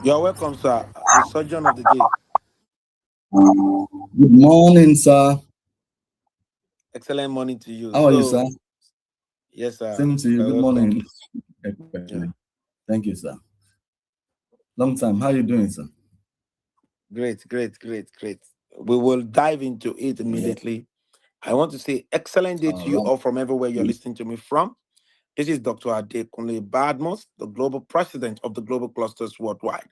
You're welcome, sir. The surgeon of the day. Good morning, sir. Excellent morning to you. How are you, sir? So, yes, sir. Same to you. You're Good welcome. morning. Yeah. Thank you, sir. Long time. How you doing, sir? Great, great, great, great. We will dive into it Yeah. immediately. I want to say excellent day to All you right. all from everywhere you're listening to me from. This is Dr. Adekunle Badmos, the global president of the Global Clusters Worldwide.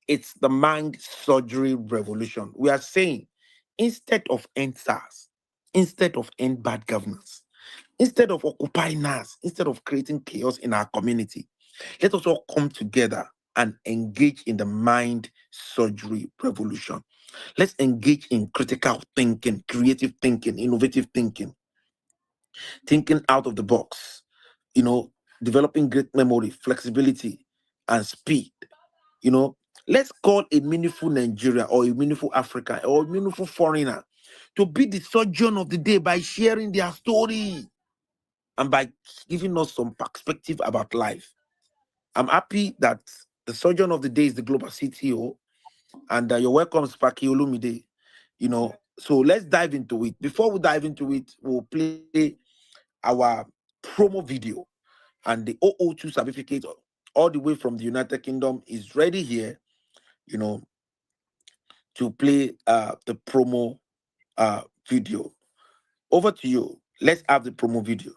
It's the mind surgery revolution. We are saying instead of end SARS, instead of end bad governance, instead of occupying us, instead of creating chaos in our community, let us all come together and engage in the mind surgery revolution. Let's engage in critical thinking, creative thinking, innovative thinking, thinking out of the box, you know, developing great memory, flexibility, and speed. You know, let's call a meaningful Nigeria or a meaningful African or a meaningful foreigner to be the surgeon of the day by sharing their story and by giving us some perspective about life. I'm happy that the surgeon of the day is the global CTO, and you're welcome, Spaki Olumide. You know, so let's dive into it. Before we dive into it, we'll play our promo video, and the 002 certificate all the way from the United Kingdom is ready here, you know, to play the promo video. Over to you. Let's have the promo video.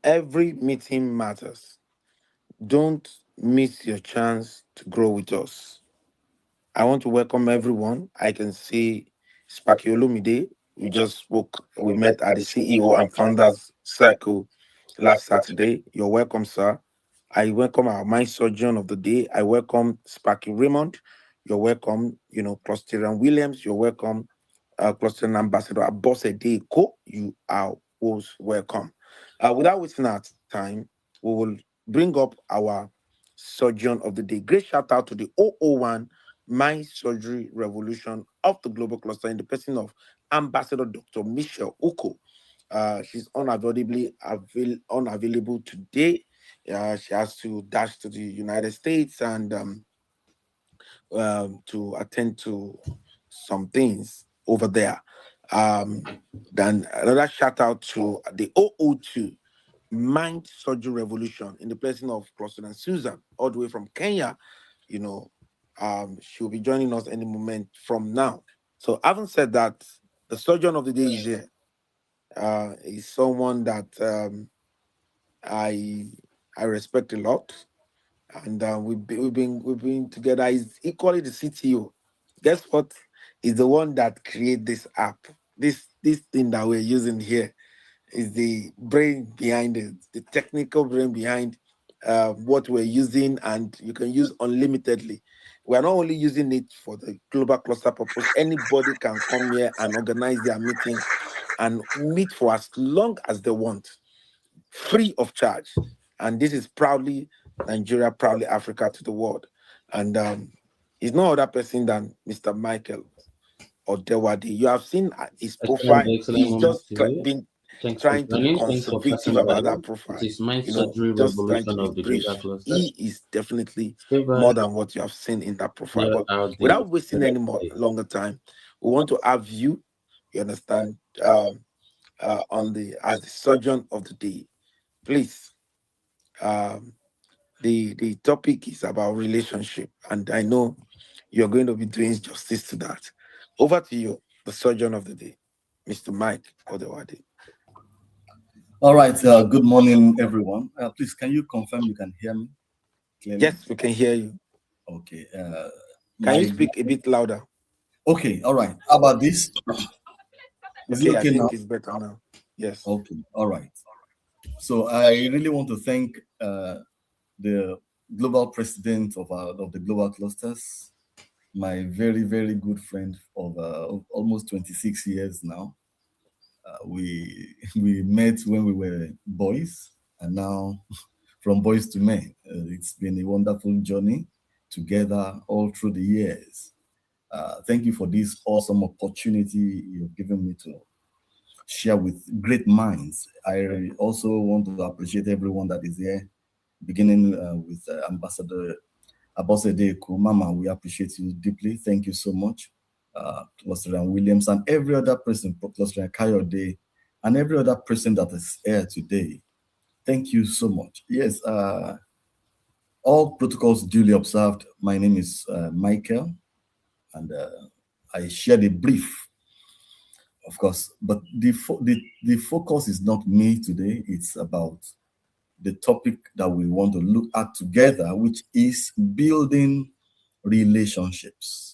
Every meeting matters. Don't miss your chance to grow with us. I want to welcome everyone. I can see Spaki Olumide. We just spoke. We met at the CEO and Founders Circle last Saturday. You're welcome, sir. I welcome our mind surgeon of the day. I welcome Sparky Raymond. You're welcome, Clusterian Williams. You're welcome, Clusterian Ambassador Abosede Ko. You are most welcome. Without wasting our time, we will bring up our surgeon of the day. Great shout out to the 001 Mind Surgery Revolution of the Global Cluster in the person of Ambassador Dr. Michelle Uko. She's unavailable today. She has to dash to the United States and to attend to some things over there. Um, then another shout out to the 002 Mind Surgery Revolution in the person of Croston and Susan, all the way from Kenya. She'll be joining us any moment from now. So, having said that, the surgeon of the day is here. Is someone that I I respect a lot, and we've been together. He's equally the CTO. Guess what? He's the one that created this app. This thing that we're using here is the brain behind it, the technical brain behind what we're using, and you can use unlimitedly. We're not only using it for the global cluster purpose. Anybody can come here and organize their meetings and meet for as long as they want, free of charge. And this is proudly Nigeria, proudly Africa to the world. And he's no other person than Mr. Michael Odewade. You have seen his Excellent, profile. excellent He's moment just to you. been Thanks for trying to be joining. Thanks for conservative passing by. about that It profile. is Mind Surgery Just trying to Revolution be of the Global brief. Clusters. He is definitely Stay by. more than what you have seen in that profile. Here But are the without wasting any more longer time, we want to have you understand, on the as the surgeon of the day. Please, um, the topic is about relationship, and I know you're going to be doing justice to that. Over to you, the surgeon of the day, Mr. Mike Odewade. All right. Good morning, everyone. Please, can you confirm you can hear me clearly? Yes, we can hear you. Okay. Can you speak a bit louder? Okay. All right. How about this? Is it Okay, I okay now? think it's better now. Yes. Okay. All right. So I really want to thank the global president of the global clusters, my very, very good friend of almost 26 years now. We we met when we were boys, and now from boys to men. It's been a wonderful journey together all through the years. Thank you for this awesome opportunity you've given me to share with great minds. I also want to appreciate everyone that is here, beginning with Ambassador Abosede Mama. We appreciate you deeply. Thank you so much. Cluster Williams and every other person, Cluster Kayode, and every other person that is here today. Thank you so much. Yes, all protocols duly observed. My name is Michael, and I shared a brief, of course, but the focus is not me today. It's about the topic that we want to look at together, which is building relationships.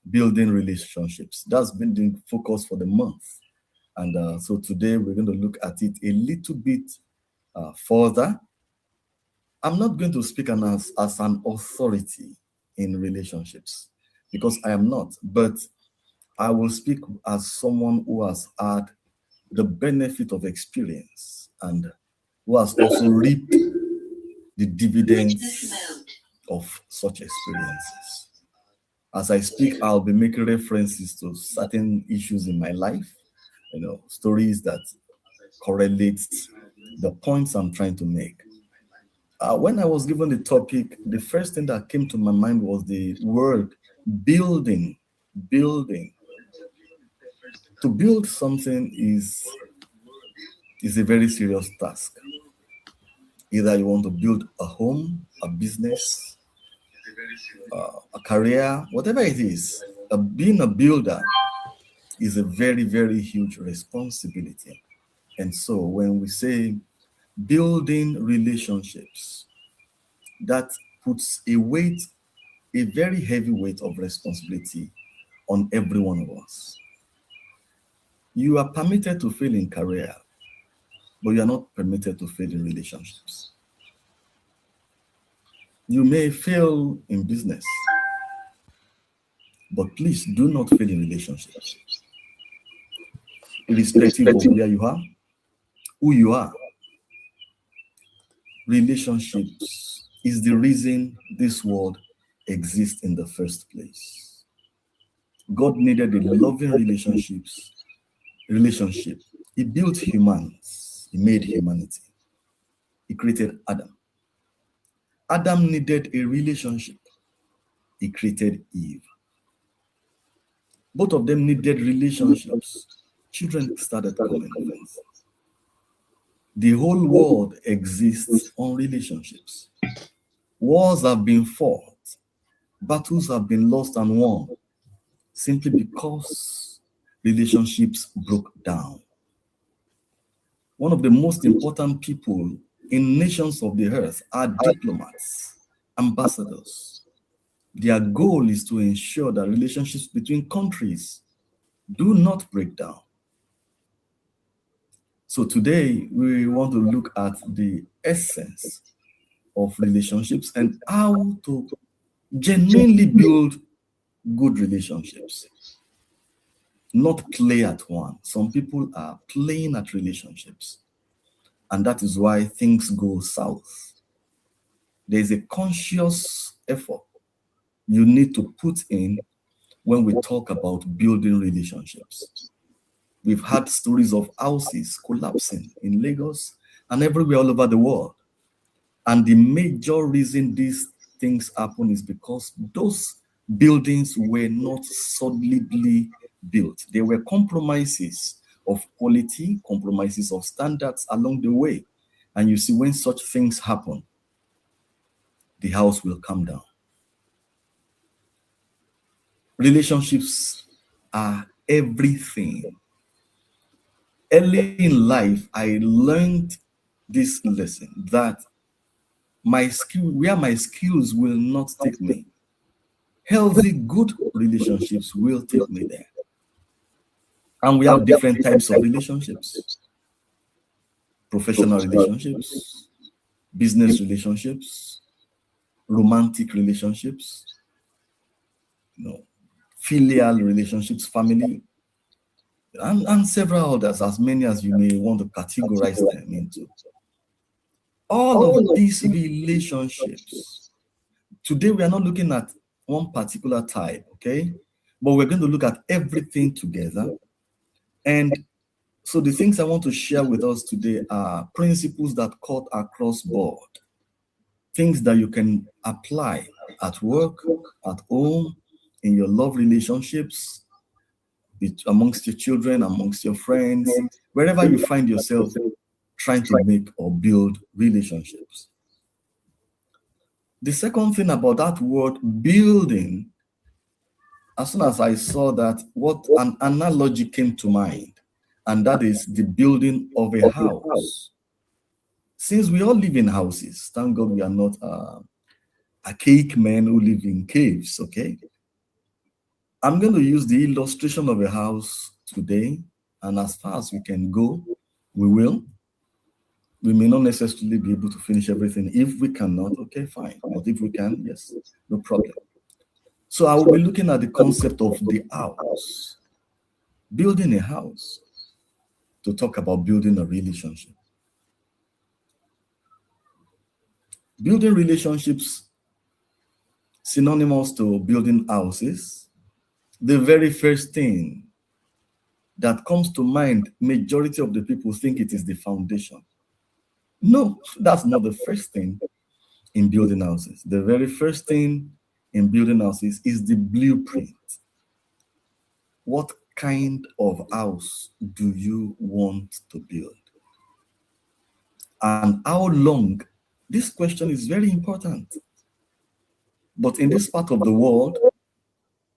Building relationships. That's been the focus for the month. And so today we're going to look at it a little bit further. I'm not going to speak as an authority in relationships because I am not, but I will speak as someone who has had the benefit of experience and who has also reaped the dividends of such experiences. As I speak, I'll be making references to certain issues in my life, stories that correlate the points I'm trying to make. When I was given the topic, the first thing that came to my mind was the word building. Building. To build something is a very serious task. Either you want to build a home, a business, a career, whatever it is, being a builder is a very, very huge responsibility. And so when we say building relationships, that puts a very heavy weight of responsibility on every one of us. You are permitted to fail in career, but you are not permitted to fail in relationships. You may fail in business, but please do not fail in relationships. Irrespective of where you are, who you are, relationships is the reason this world exists in the first place. God needed a loving relationship. He built humans. He made humanity. He created Adam. Adam needed a relationship. He created Eve. Both of them needed relationships. Children started coming. Friends. The whole world exists on relationships. Wars have been fought. Battles have been lost and won simply because relationships broke down. One of the most important people in nations of the earth are diplomats, ambassadors. Their goal is to ensure that relationships between countries do not break down. So today, we want to look at the essence of relationships and how to genuinely build good relationships. Not play at one. Some people are playing at relationships, and that is why things go south. There is a conscious effort you need to put in when we talk about building relationships. We've had stories of houses collapsing in Lagos and everywhere all over the world. And the major reason these things happen is because those buildings were not solidly built. There were compromises of quality, compromises of standards along the way. And you see, when such things happen, the house will come down. Relationships are everything. Early in life, I learned this lesson that where my skills will not take me, healthy, good relationships will take me there. And we have different types of relationships: professional relationships, business relationships, romantic relationships, filial relationships, family, and several others, as many as you may want to categorize them into. All of these relationships, today we are not looking at one particular type, okay? But we're going to look at everything together. And so the things I want to share with us today are principles that cut across board, things that you can apply at work, at home, in your love relationships, amongst your children, amongst your friends, wherever you find yourself trying to make or build relationships. The second thing about that word building, as soon as I saw that, what an analogy came to mind, and that is the building of a house. Since we all live in houses, thank God we are not archaic men who live in caves, okay? I'm going to use the illustration of a house today, and as far as we can go, we will. We may not necessarily be able to finish everything. If we cannot, okay, fine. But if we can, yes, no problem. So I will be looking at the concept of the house, building a house, to talk about building a relationship. Building relationships, synonymous to building houses. The very first thing that comes to mind, majority of the people think it is the foundation. No, that's not the first thing in building houses. The very first thing in building houses is the blueprint. What kind of house do you want to build? And how long? This question is very important. But in this part of the world,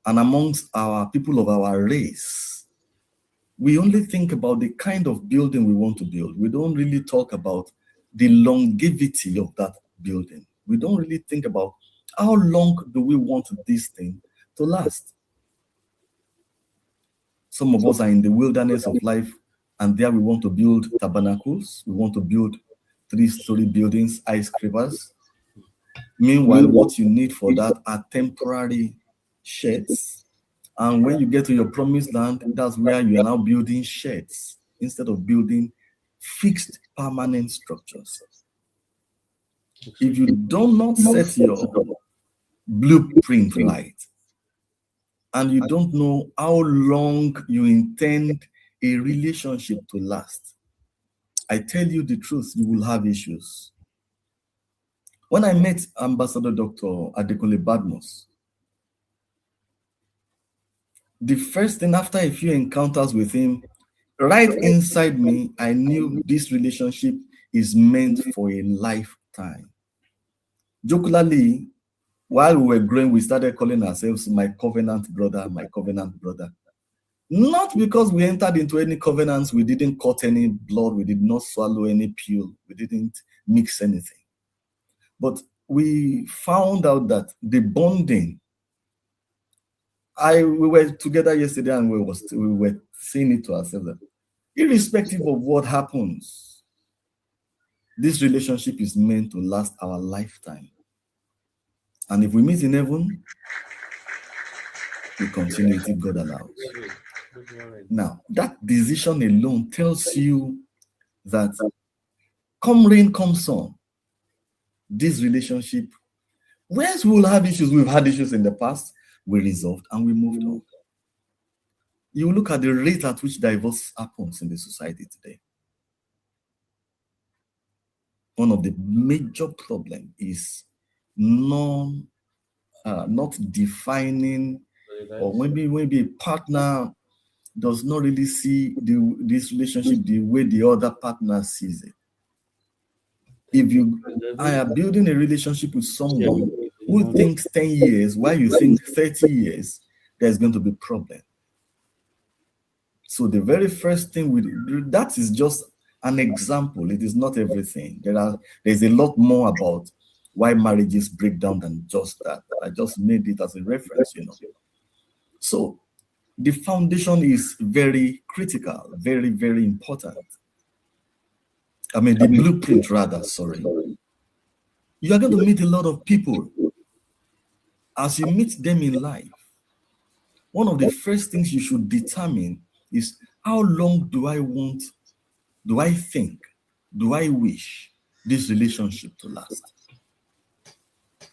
and amongst our people of our race, we only think about the kind of building we want to build. We don't really talk about the longevity of that building. We don't really think about how long do we want this thing to last. Some of us are in the wilderness of life, and there we want to build tabernacles. We want to build 3-story buildings, skyscrapers. Meanwhile, what you need for that are temporary sheds. And when you get to your promised land, that's where you are now building sheds instead of building fixed permanent structures. If you do not set your blueprint right, and you don't know how long you intend a relationship to last, I tell you the truth, you will have issues. When I met Ambassador Dr. Adekunle Badmus, the first thing after a few encounters with him, right inside me, I knew this relationship is meant for a lifetime. Jocularly, while we were growing, we started calling ourselves my covenant brother, my covenant brother. Not because we entered into any covenants, we didn't cut any blood, we did not swallow any pill, we didn't mix anything. But we found out that the bonding, we were together yesterday and we were saying it to ourselves that irrespective of what happens, this relationship is meant to last our lifetime. And if we meet in heaven, we continue it if God allows. Now, that decision alone tells you that come rain, come sun, this relationship, whereas we will have issues, we've had issues in the past, we resolved and we moved on. You look at the rate at which divorce happens in the society today. One of the major problems is not defining, or maybe a partner does not really see this relationship the way the other partner sees it. If you are building a relationship with someone who thinks 10 years, while you think 30 years, there's going to be a problem. So the very first thing that is just an example. It is not everything. There's a lot more about why marriages break down than just that. I just made it as a reference, So the foundation is very critical, very, very important. The blueprint rather, sorry. You are going to meet a lot of people. As you meet them in life, one of the first things you should determine is how long do I think, do I wish this relationship to last?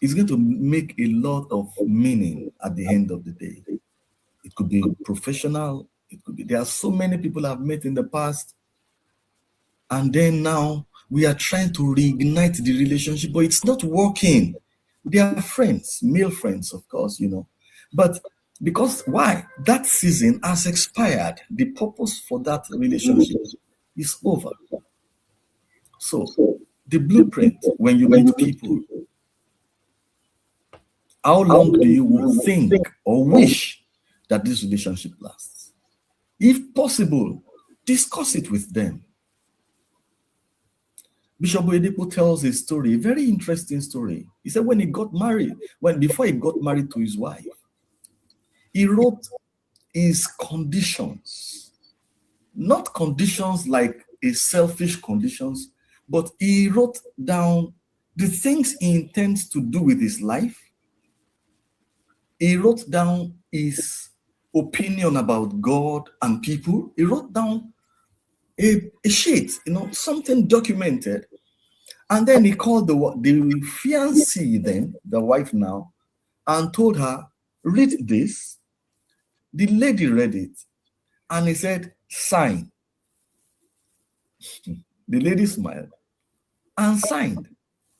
It's going to make a lot of meaning at the end of the day. It could be professional. There are so many people I've met in the past. And then now we are trying to reignite the relationship, but it's not working. They are friends, male friends, of course, But because why? That season has expired. The purpose for that relationship is over. So the blueprint, when you meet people, how long do you think or wish that this relationship lasts? If possible, discuss it with them. Bishop Oyedepo tells a story, a very interesting story. He said when he got married, before he got married to his wife, he wrote his conditions, not conditions like a selfish conditions, but he wrote down the things he intends to do with his life. He wrote down his opinion about God and people. He wrote down a sheet, something documented. And then he called the fiancée, then the wife now, and told her, read this. The lady read it, and he said, sign. The lady smiled and signed.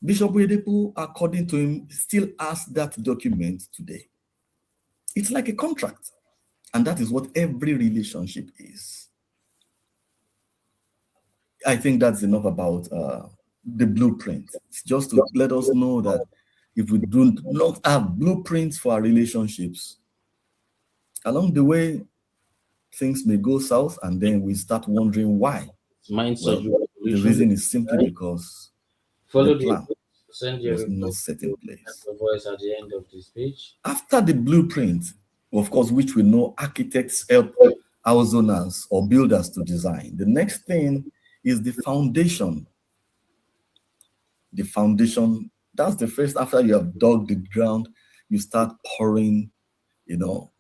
Bishop Oyedepo, according to him, still has that document today. It's like a contract, and that is what every relationship is. I think that's enough about the blueprint. It's just to let us know that if we do not have blueprints for our relationships, along the way, things may go south, and then we start wondering why. The reason is simply because the plan was not set in place. At the end of this page. After the blueprint, of course, which we know architects help house owners or builders to design. The next thing is the foundation. The foundation, that's the first, after you have dug the ground, you start pouring,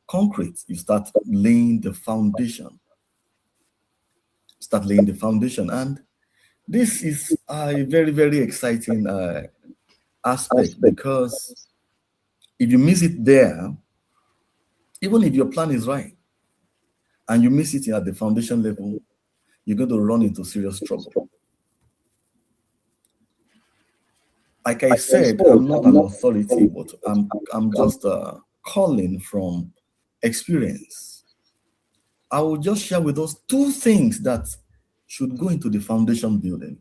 concrete. You start laying the foundation. And this is a very, very exciting aspect, because if you miss it there, even if your plan is right and you miss it at the foundation level, you're going to run into serious trouble. Like I said, I'm not an authority, but I'm just calling from experience. I will just share with us two things that should go into the foundation building.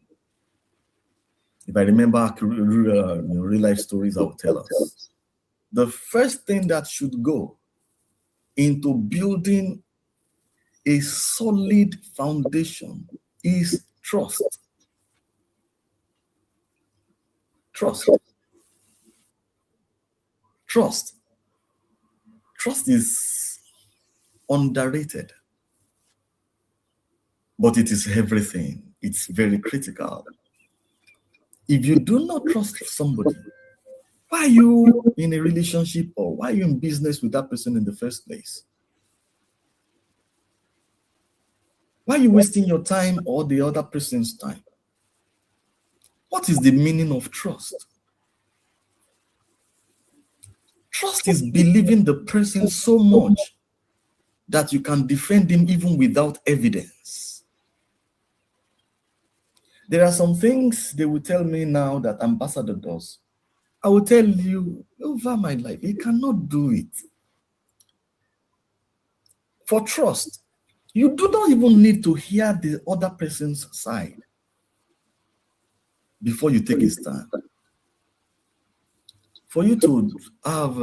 If I remember real life stories, I will tell us. The first thing that should go into building a solid foundation is trust. Trust. Trust. Trust is underrated, but it is everything. It's very critical. If you do not trust somebody, why are you in a relationship, or why are you in business with that person in the first place? Why are you wasting your time or the other person's time? What is the meaning of trust? Trust is believing the person so much that you can defend him even without evidence. There are some things they will tell me now that Ambassador does. I will tell you over my life, he cannot do it. For trust, you do not even need to hear the other person's side before you take a stand. For you to have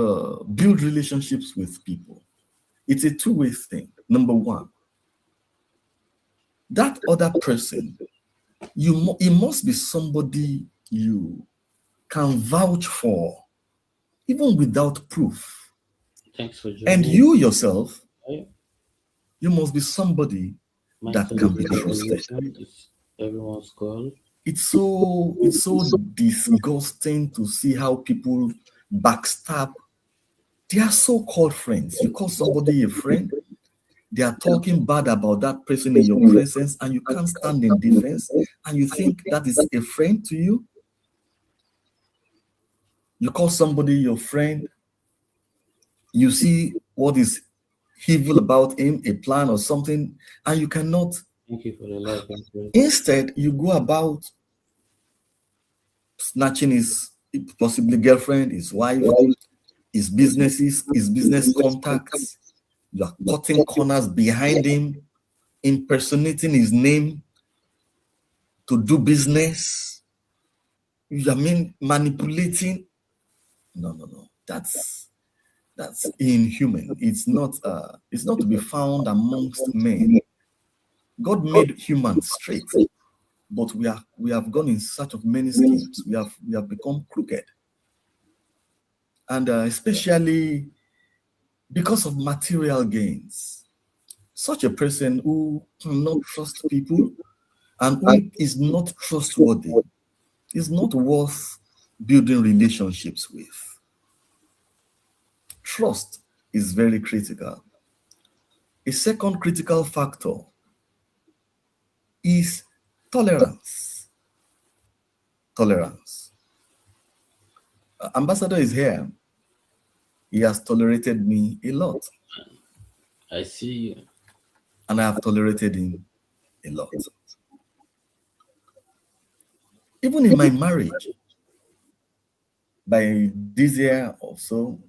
build relationships with people, it's a two-way thing. Number one, that other person, it must be somebody you can vouch for, even without proof. Thanks for joining. And you yourself, Hi. you must be somebody that can be trusted. Everyone's call. It's so disgusting to see how people backstab their so-called friends. You call somebody a friend, they are talking bad about that person in your presence, and you can't stand in defense, and you think that is a friend to you. You call somebody your friend, you see what is evil about him, a plan or something, and you cannot. Thank you for the life. Instead, you go about snatching his possibly girlfriend, his wife, his businesses, his business contacts. You are cutting corners behind him, impersonating his name to do business. You mean manipulating? No. That's inhuman. It's not to be found amongst men. God made humans straight, but we have gone in search of many schemes. We have become crooked, and especially because of material gains. Such a person who cannot trust people and who is not trustworthy is not worth building relationships with. Trust is very critical. A second critical factor is tolerance. Tolerance. Ambassador is here. He has tolerated me a lot. I see you. And I have tolerated him a lot. Even in my marriage, by this year or so,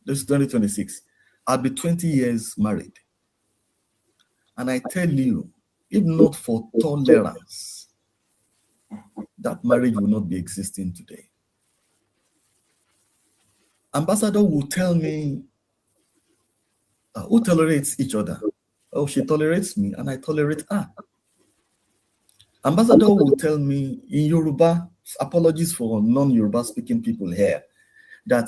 this is 2026, I'll be 20 years married. And I tell you, if not for tolerance, that marriage will not be existing today. Ambassador will tell me, who tolerates each other? Oh, she tolerates me and I tolerate her. Ambassador will tell me in Yoruba, apologies for non-Yoruba speaking people here, that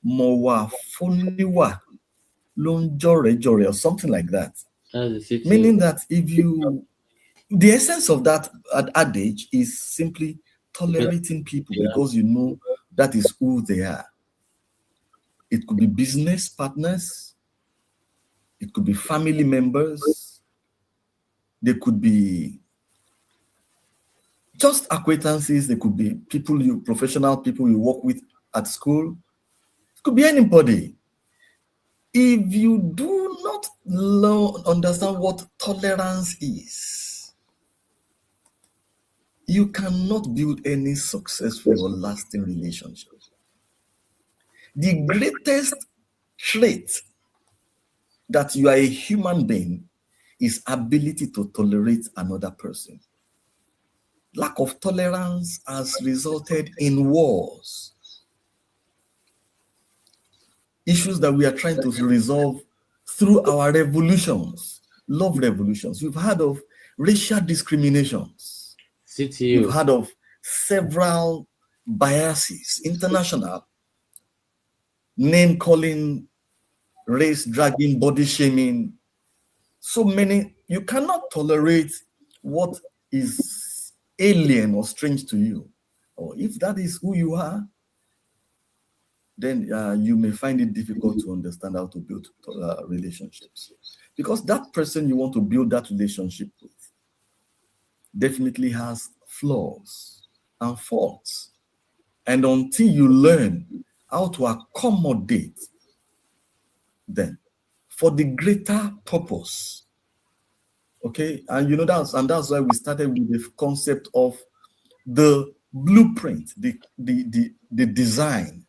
mowa funiwa lonjore jore or something like that. That's the Meaning CTO. that the essence of that adage is simply tolerating people because you know that is who they are. It could be business partners, it could be family members, they could be just acquaintances, they could be professional people you work with at school. It could be anybody. If you do not understand what tolerance is, you cannot build any successful or lasting relationship. The greatest trait that you are a human being is ability to tolerate another person. Lack of tolerance has resulted in wars. Issues that we are trying to resolve through our revolutions, love revolutions. You've heard of racial discriminations. CTO. You've heard of several biases, international, name calling, race dragging, body shaming. So many, you cannot tolerate what is alien or strange to you. Or if that is who you are, then you may find it difficult to understand how to build relationships. Because that person you want to build that relationship with definitely has flaws and faults. And until you learn how to accommodate them for the greater purpose, okay, and that's why we started with the concept of the blueprint, the design.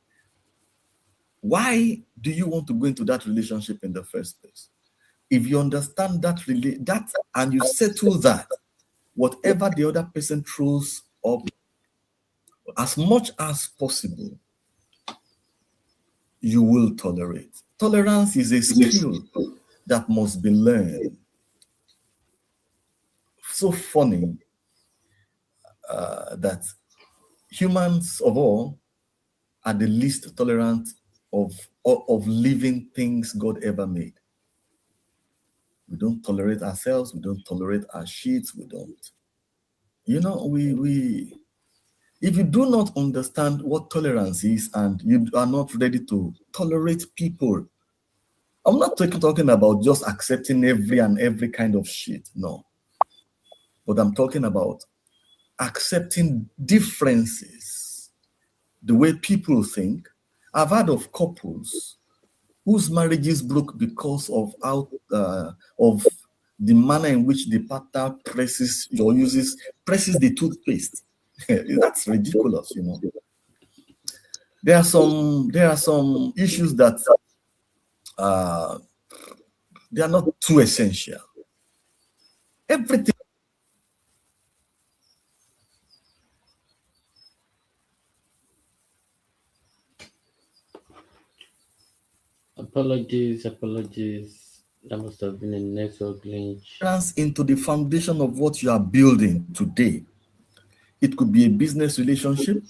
Why do you want to go into that relationship in the first place? If you understand that and you settle that, whatever the other person throws up, as much as possible, you will tolerate. Tolerance is a skill that must be learned. So funny that humans of all are the least tolerant of living things God ever made. We don't tolerate ourselves. We don't tolerate our shit. We don't. If you do not understand what tolerance is and you are not ready to tolerate people, I'm not talking about just accepting every kind of shit, no. But I'm talking about accepting differences, the way people think. I've heard of couples whose marriages broke because of the manner in which the partner presses the toothpaste. That's ridiculous, There are some issues that they are not too essential. Everything. Apologies. That must have been a network glitch. Trans into the foundation of what you are building today. It could be a business relationship.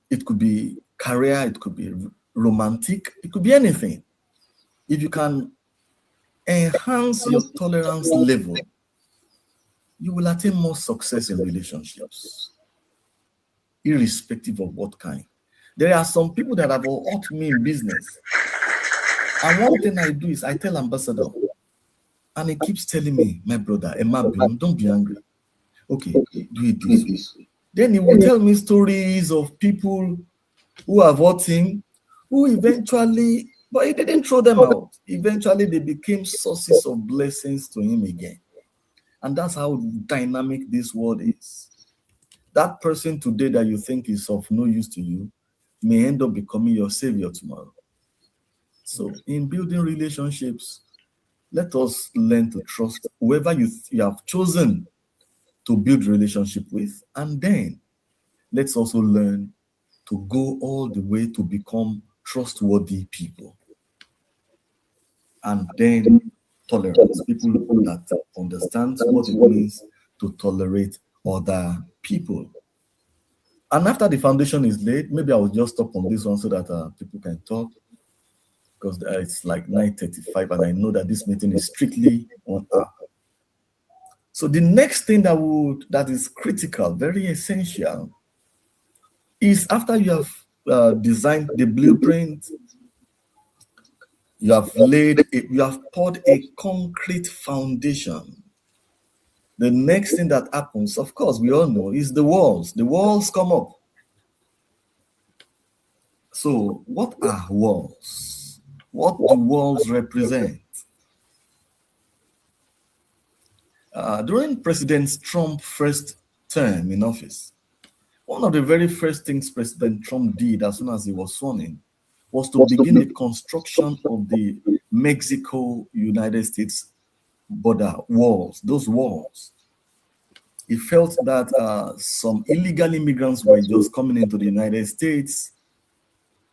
It could be career. It could be romantic. It could be anything. If you can enhance your tolerance level, you will attain more success in relationships, irrespective of what kind. There are some people that have hurt me in business. And one thing I do is I tell Ambassador, and he keeps telling me, my brother, don't be angry. Okay, do it this way. Then he will tell me stories of people who have hurt him, who eventually, but he didn't throw them out. Eventually, they became sources of blessings to him again. And that's how dynamic this world is. That person today that you think is of no use to you may end up becoming your savior tomorrow. So in building relationships, let us learn to trust whoever you have chosen to build relationship with, and then let's also learn to go all the way to become trustworthy people. And then tolerance, people that understand what it means to tolerate other people. And after the foundation is laid, maybe I will just stop on this one so that people can talk. because it's like 9:35, and I know that this meeting is strictly on hour. So the next thing that is critical, very essential, is after you have designed the blueprint, you have poured a concrete foundation. The next thing that happens, of course, we all know, is the walls. The walls come up. So what are walls? What do walls represent? During President Trump's first term in office, one of the very first things President Trump did as soon as he was sworn in was to begin the construction of the Mexico-United States border walls, those walls. He felt that some illegal immigrants were just coming into the United States,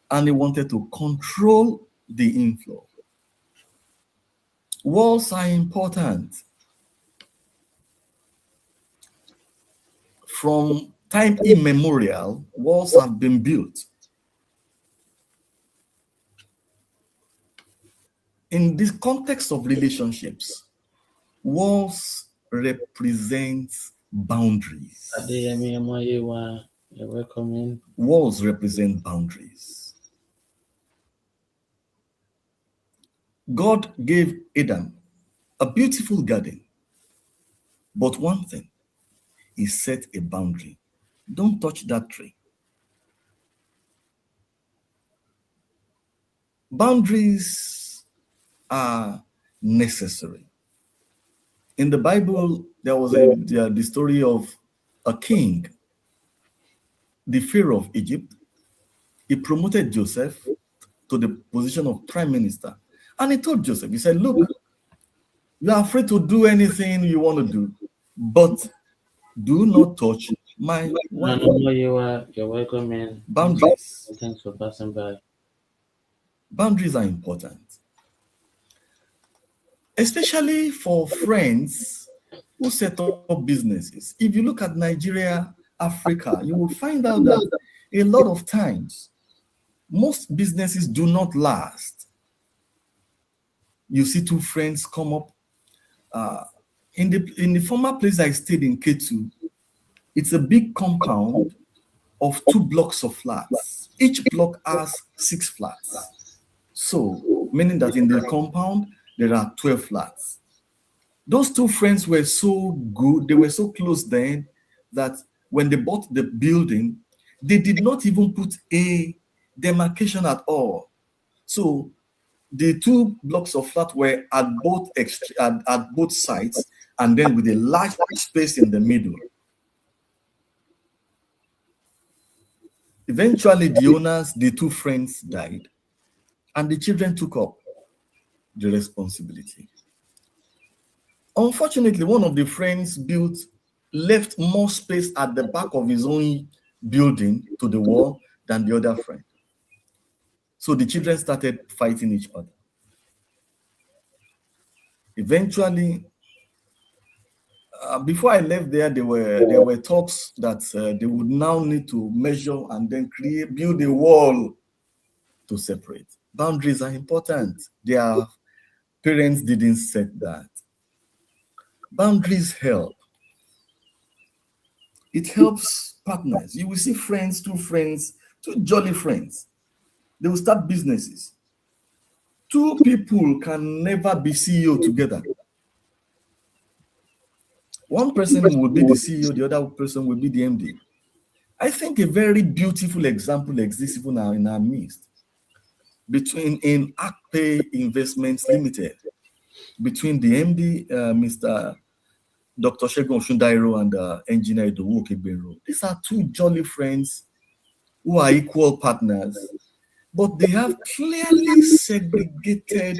and he wanted to control the inflow. Walls are important. From time immemorial, walls have been built. In this context of relationships, walls represent boundaries. You're welcome. Walls represent boundaries. God gave Adam a beautiful garden, but one thing, he set a boundary. Don't touch that tree. Boundaries are necessary. In the Bible, there was the story of a king, the Pharaoh of Egypt. He promoted Joseph to the position of prime minister. And he told Joseph, he said, look, you are free to do anything you want to do, but do not touch my wife. You're welcome, man. Boundaries. Thanks for passing by. Boundaries are important, especially for friends who set up businesses. If you look at Nigeria, Africa, you will find out that a lot of times, most businesses do not last. You see two friends come up. In the former place I stayed in Ketu, it's a big compound of 2 blocks of flats. Each block has 6 flats. So, meaning that in the compound, there are 12 flats. Those two friends were so good, they were so close then, that when they bought the building, they did not even put a demarcation at all. So, the 2 blocks of flat were at both sides, and then with a large space in the middle. Eventually, the owners, the 2 friends died, and the children took up the responsibility. Unfortunately, one of the friends left more space at the back of his own building to the wall than the other friend. So the children started fighting each other. Eventually, before I left there were talks that they would now need to measure and then build a wall to separate. Boundaries are important. Their parents didn't set that. Boundaries help. It helps partners. You will see friends, 2 jolly friends. They will start businesses. 2 people can never be CEO together. One person will be the CEO, the other person will be the MD. I think a very beautiful example exists even now in our midst. In Akpay Investments Limited, between the MD, Mr. Dr. Segun Osundairo, and engineer Idowu Okebero. These are 2 jolly friends who are equal partners, but they have clearly segregated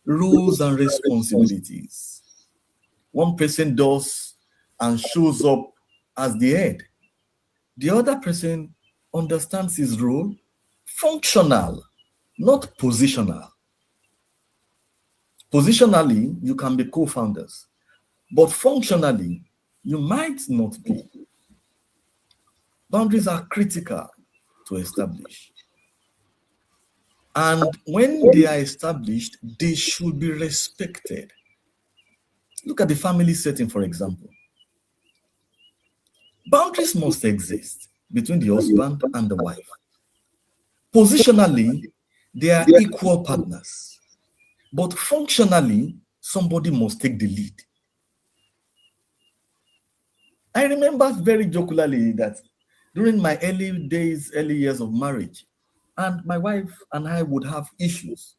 roles and responsibilities. One person does and shows up as the head. The other person understands his role, functional, not positional. Positionally, you can be co-founders, but functionally, you might not be. Boundaries are critical to establish. And when they are established, they should be respected. Look at the family setting, for example. Boundaries must exist between the husband and the wife. Positionally, they are equal partners, but functionally, somebody must take the lead. I remember very jocularly that during my early years of marriage, and my wife and I would have issues.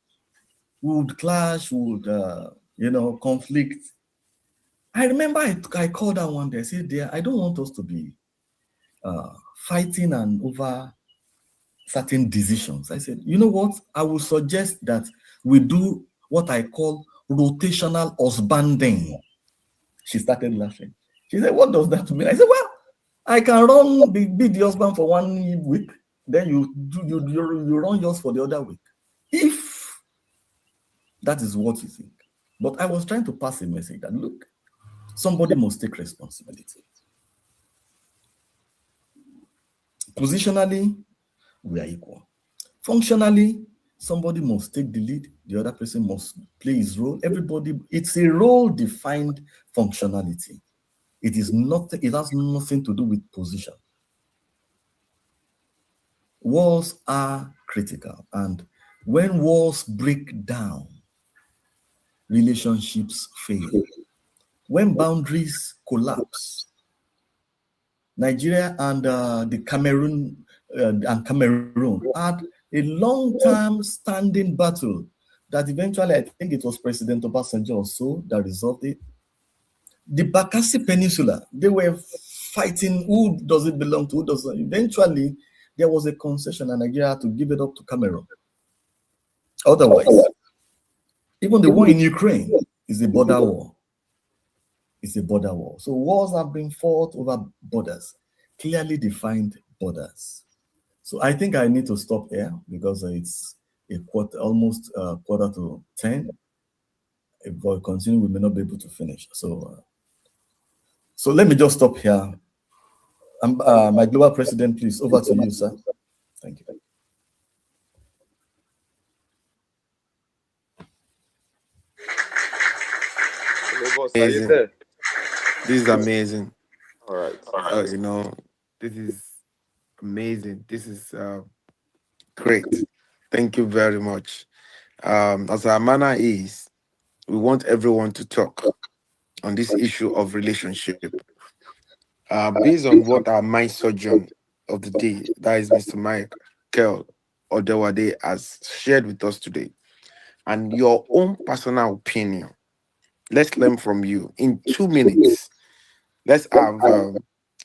We would clash, we would, conflict. I remember I called her one day. I said, "Dear, I don't want us to be fighting and over certain decisions." I said, "You know what? I will suggest that we do what I call rotational husbanding." She started laughing. She said, "What does that mean?" I said, "Well, I can be the husband for 1 week, then you run yours for the other week, if that is what you think." But I was trying to pass a message that, look, somebody must take responsibility. Positionally, we are equal. Functionally, somebody must take the lead, the other person must play his role. Everybody, it's a role-defined functionality. It has nothing to do with position. Walls are critical, and when walls break down, relationships fail. When boundaries collapse, Nigeria and Cameroon had a long-term standing battle that eventually, I think it was President Obasanjo or so that resolved it. The Bakassi Peninsula, they were fighting who does it belong to, who doesn't. Eventually, there was a concession and Nigeria had to give it up to Cameroon. Otherwise, even the war in Ukraine is a border war. It's a border war. So wars have been fought over borders, clearly defined borders. So I think I need to stop here because it's almost quarter to 10. If we continue, we may not be able to finish. So let me just stop here. My global president, please, over to you, sir. Thank you. Amazing. This is amazing. All right. This is amazing. This is great. Thank you very much. As our manner is, we want everyone to talk on this issue of relationship. Based on what our mind surgeon of the day, that is Mr. Michael Odewade, has shared with us today, and your own personal opinion. Let's learn from you. In 2 minutes, let's have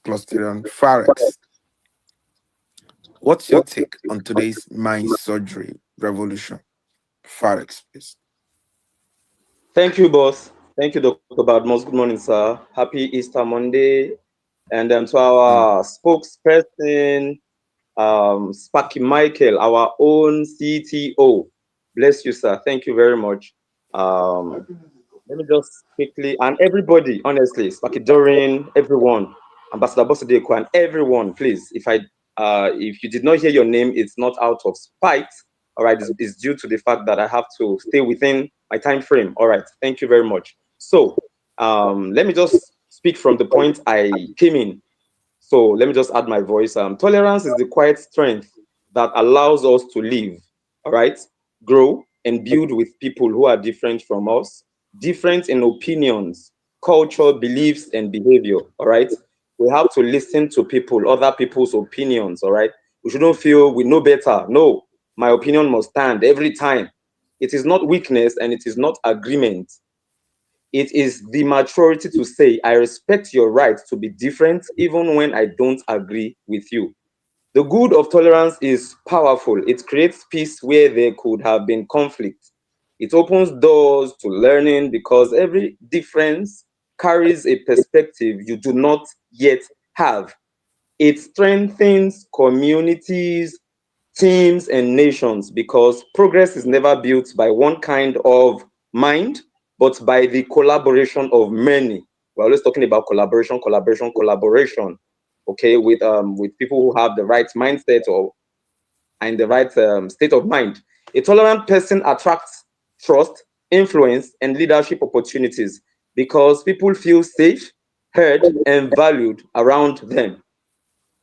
Clusterian Farex. What's your take on today's mind surgery revolution? Farex, please. Thank you, boss. Thank you, Dr. Badmos. Good morning, sir. Happy Easter Monday. And to our spokesperson, Sparky Michael, our own CTO. Bless you, sir. Thank you very much. Let me just quickly, and everybody, honestly, Sparky Dorin, everyone, Ambassador Bosadeko, and everyone, please, if you did not hear your name, it's not out of spite. All right, it's due to the fact that I have to stay within my time frame. All right, thank you very much. So let me just speak from the point I came in. So let me just add my voice. Tolerance is the quiet strength that allows us to live, all right, grow and build with people who are different from us, different in opinions, culture, beliefs, and behavior, all right? We have to listen to people, other people's opinions, all right? We shouldn't feel we know better. No, my opinion must stand every time. It is not weakness and it is not agreement. It is the maturity to say, I respect your right to be different even when I don't agree with you. The good of tolerance is powerful. It creates peace where there could have been conflict. It opens doors to learning because every difference carries a perspective you do not yet have. It strengthens communities, teams, and nations because progress is never built by one kind of mind, but by the collaboration of many. We're always talking about collaboration, okay, with people who have the right mindset and the right state of mind. A tolerant person attracts trust, influence, and leadership opportunities because people feel safe, heard, and valued around them.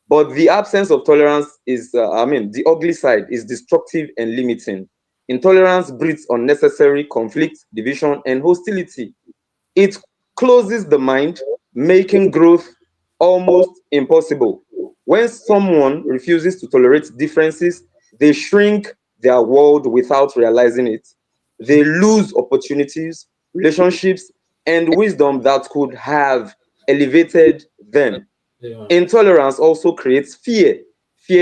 But the absence of tolerance is, the ugly side is destructive and limiting. Intolerance breeds unnecessary conflict, division, and hostility. It closes the mind, making growth almost impossible. When someone refuses to tolerate differences, they shrink their world without realizing it. They lose opportunities, relationships, and wisdom that could have elevated them. Yeah. Intolerance also creates fear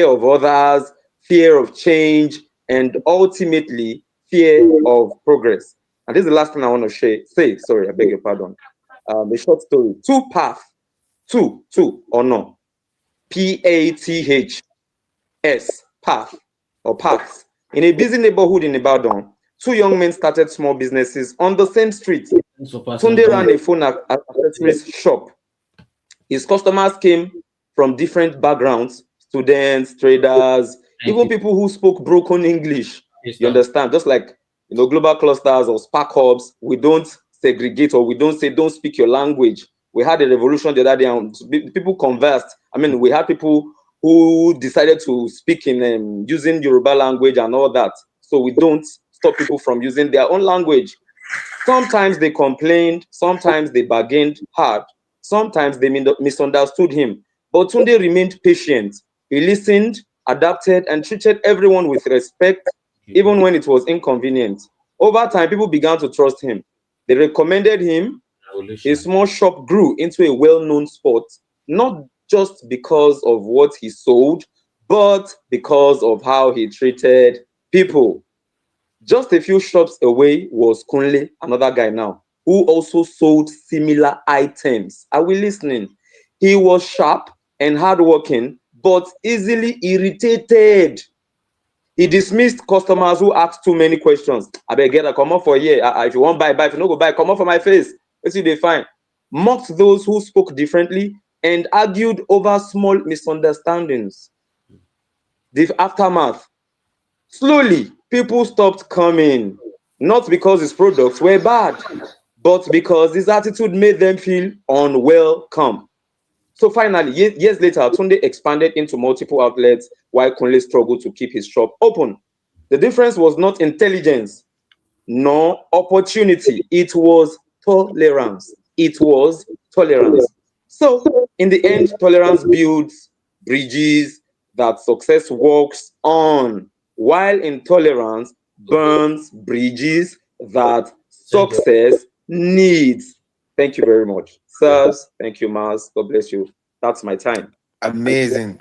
of others, fear of change, and ultimately fear of progress. And this is the last thing I want to say. Sorry, I beg your pardon. A short story. Two or no. PATHS, path or paths. In a busy neighborhood in Ibadan, two young men started small businesses on the same street. Tunde ran a phone accessories shop. His customers came from different backgrounds, students, traders, even people who spoke broken English. You understand? Just like global clusters or spark hubs, we don't segregate, or we don't say don't speak your language. We had a revolution the other day and people conversed. I mean, we had people who decided to speak in using Yoruba language and all that. So we don't stop people from using their own language. Sometimes they complained, sometimes they bargained hard, sometimes they misunderstood him. But Tunde remained patient. He listened, adapted, and treated everyone with respect, even when it was inconvenient. Over time, people began to trust him. They recommended him. A small shop grew into a well-known spot, not just because of what he sold, but because of how he treated people. Just a few shops away was Kunle, another guy now, who also sold similar items. Are we listening? He was sharp and hardworking, but easily irritated. He dismissed customers who asked too many questions. I beg get a come up for a year. If you want buy, if you no go buy, come up for my face. Let's see they fine. Mocked those who spoke differently and argued over small misunderstandings. The aftermath. Slowly, people stopped coming, not because his products were bad, but because his attitude made them feel unwelcome. So finally, years later, Tunde expanded into multiple outlets while Kunle struggled to keep his shop open. The difference was not intelligence, nor opportunity. It was tolerance. It was tolerance. So in the end, tolerance builds bridges that success walks on, while intolerance burns bridges that success needs. Thank you very much. Sirs, thank you, Mars. God bless you. That's my time. Amazing,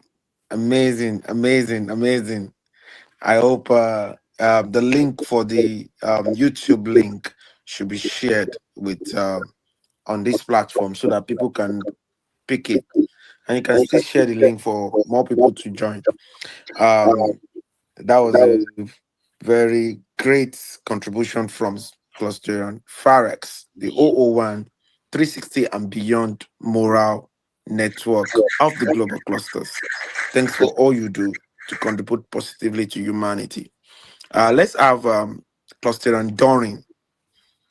amazing, amazing, amazing. I hope the link for the YouTube link should be shared with on this platform so that people can pick it, and you can still share the link for more people to join. Um, that was a very great contribution from Cluster Farex, the 001 360 and beyond moral network of the global clusters. Thanks for all you do to contribute positively to humanity. Let's have Cluster and Doring.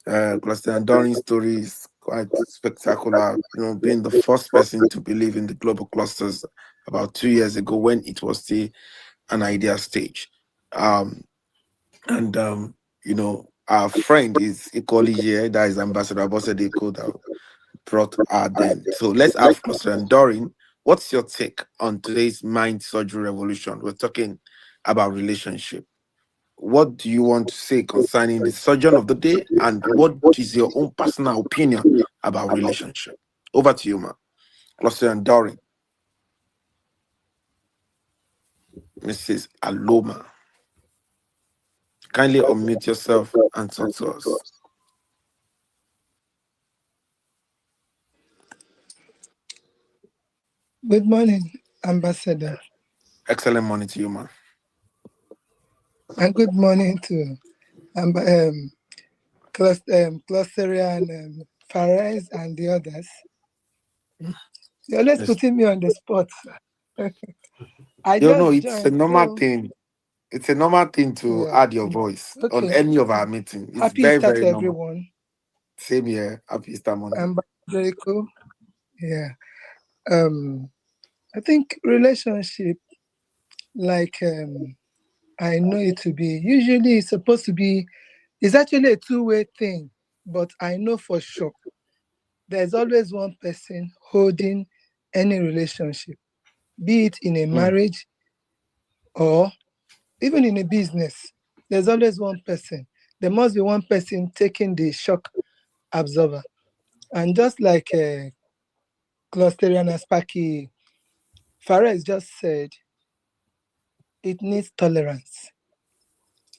Cluster and Doring's story is quite spectacular. Being the first person to believe in the global clusters about 2 years ago when it was still an idea stage. And our friend is equally here. That is Ambassador Abosede that brought her then. So let's have Cluster and Doring. What's your take on today's mind surgery revolution? We're talking about relationship. What do you want to say concerning the surgeon of the day, and what is your own personal opinion about relationship? Over to you, ma. Cluster and Doring. Mrs. Aloma. Kindly unmute yourself and talk to us. Good morning, Ambassador. Excellent morning to you, ma. And good morning to Clusterian Fares and the others. You're always Yes. putting me on the spot. I You know, just it's a joined. normal So thing. It's a normal thing to Yeah. add your voice on Okay. any of our meeting. It's Happy very, Easter very to normal. everyone. Same here. Happy Easter Monday. Jericho. Yeah. Um, I think relationship, like I know it to be, usually it's supposed to be, it's actually a two-way thing, but I know for sure there's always one person holding any relationship, be it in a Mm. marriage or even in a business. There's always one person. There must be one person taking the shock absorber. And just like Clusterian Aspaki Fares just said, it needs tolerance.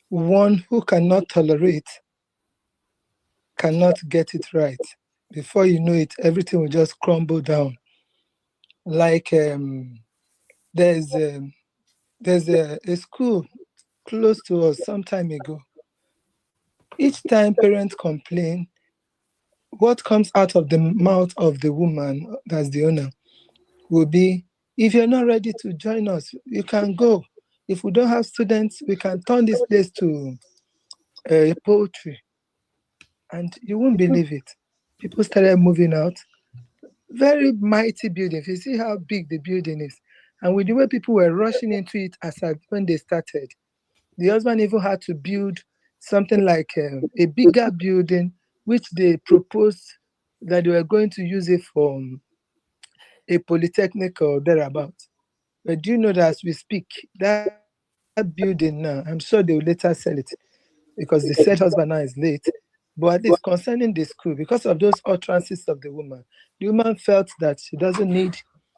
One who cannot tolerate cannot get it right. Before you know it, everything will just crumble down. Like there's a school close to us some time ago. Each time parents complain, what comes out of the mouth of the woman, that's the owner, will be, if you're not ready to join us, you can go. If we don't have students, we can turn this place to poultry. And you won't believe it. People started moving out. Very mighty building. If you see how big the building is, and with the way people were rushing into it as at when they started, the husband even had to build something like a bigger building, which they proposed that they were going to use it for a polytechnic or thereabout. But do you know that as we speak, that building now, I'm sure they will later sell it because the said husband now is late. But at least concerning the school, because of those utterances of the woman felt that she doesn't need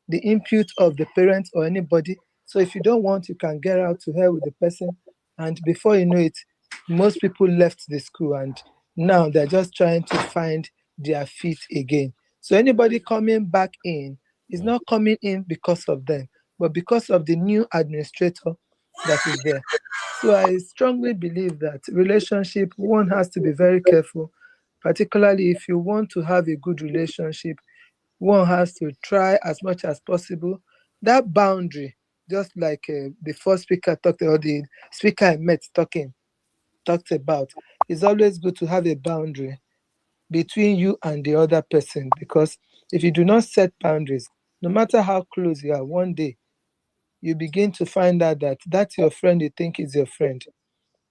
the input of the parents or anybody. So if you don't want, you can get out to her with the person. And before you know it, most people left the school and now they're just trying to find their feet again. So anybody coming back in is not coming in because of them, but because of the new administrator that is there. So I strongly believe that relationship, one has to be very careful, particularly if you want to have a good relationship, one has to try as much as possible. That boundary, just like the first speaker talked or the speaker I met talked about, it's always good to have a boundary between you and the other person, because if you do not set boundaries, no matter how close you are, one day you begin to find out that that's your friend you think is your friend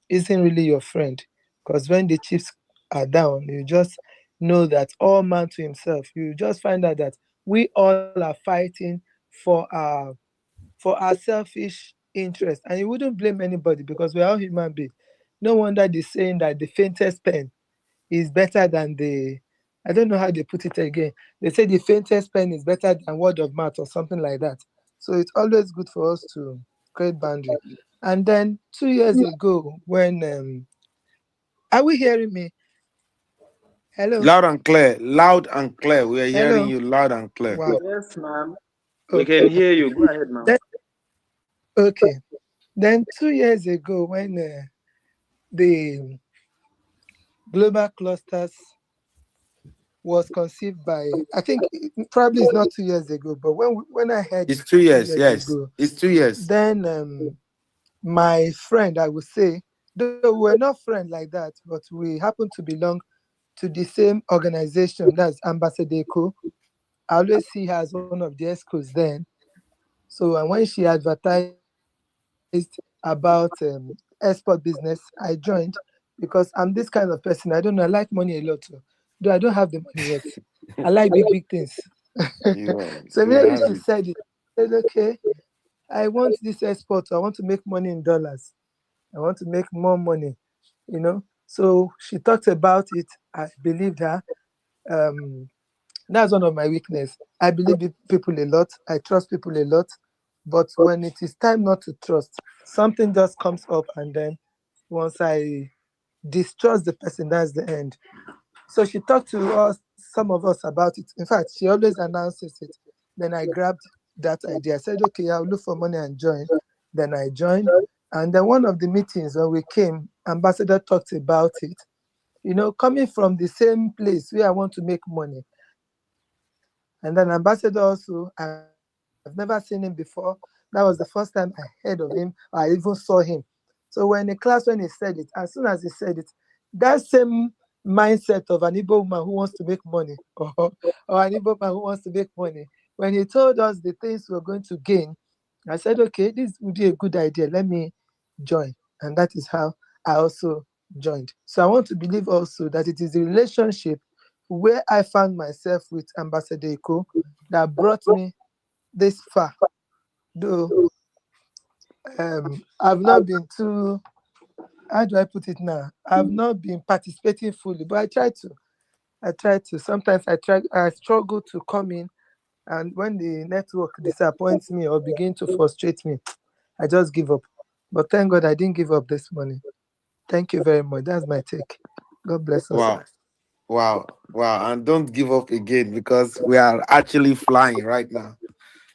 isn't really your friend. Because when the chiefs are down, you just know that all man to himself. You just find out that we all are fighting for our selfish interest. And you wouldn't blame anybody because we're all human beings. No wonder they're saying that the faintest pen is better than I don't know how they put it again. They say the faintest pen is better than word of mouth or something like that. So it's always good for us to create boundary. And then 2 years ago, when are we hearing me? Hello, Loud and clear. Loud and clear. We are hearing hello. you loud and clear. Wow. Yes, ma'am. We Okay. can hear you. Go ahead, ma'am. Then, okay. Then 2 years ago, when the global clusters was conceived by, I think probably it's not 2 years ago, but when I heard It's it 2 years. 2 years Yes. ago, It's 2 years. then my friend, I would say, though we're not friends like that, but we happen to belong to the same organization, that's Ambassador Eco. I always see her as one of the escorts then. So, and when she advertised about export business, I joined because I'm this kind of person. I don't know, I like money a lot too. Though I don't have the money yet. I like big things. So You immediately have she it. said it, I said, okay, I want this export. I want to make money in dollars. I want to make more money, you know. So she talked about it. I believed her. Um, that's one of my weakness. I believe people a lot. I trust people a lot. But when it is time not to trust, something just comes up, and then once I distrust the person, that's the end. So she talked to us, some of us, about it. In fact, she always announces it. Then I grabbed that idea. I said, okay, I'll look for money and join. Then I joined. And then one of the meetings when we came, Ambassador talked about it. You know, coming from the same place where I want to make money. And then Ambassador also, I've never seen him before. That was the first time I heard of him. I even saw him. So when in class, when he said it, as soon as he said it, that same mindset of an Igbo woman who wants to make money, or an Igbo man who wants to make money, when he told us the things we're going to gain, I said, okay, this would be a good idea. Let me join. And that is how I also joined. So I want to believe also that it is the relationship where I found myself with Ambassador Eko that brought me this far. Though I've not been too, how do I put it now? I've not been participating fully, but I try to. Sometimes I struggle to come in, and when the network disappoints me or begin to frustrate me, I just give up. But thank God I didn't give up this morning. Thank you very much. That's my take. God bless us. Wow. Wow. And don't give up again, because we are actually flying right now.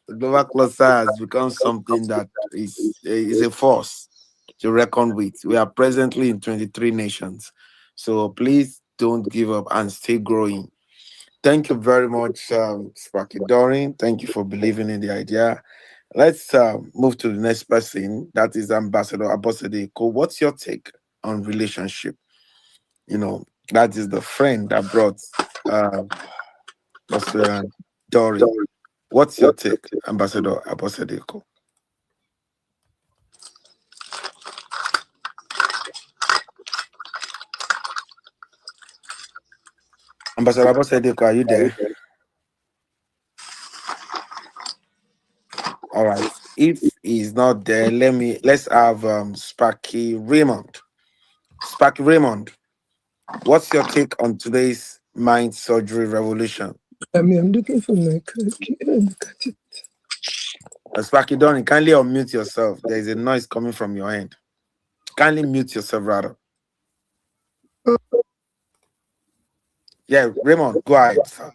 The global cluster has become something that is a force to reckon with. We are presently in 23 nations. So please don't give up and stay growing. Thank you very much, Sparky Dorin. Thank you for believing in the idea. Let's move to the next person. That is Ambassador Abosede. What's your take on relationship? That is the friend that brought Pastor Dorin. What's your take, Ambassador Abosede? Ambassador Abosede, are you there? All right. If he's not there, let's have Sparky Raymond. Sparky Raymond, what's your take on today's mind surgery revolution? I'm looking for my card. Sparky Donny, kindly unmute yourself. There is a noise coming from your end. Kindly mute yourself, rather. Yeah, Raymond, go ahead, sir.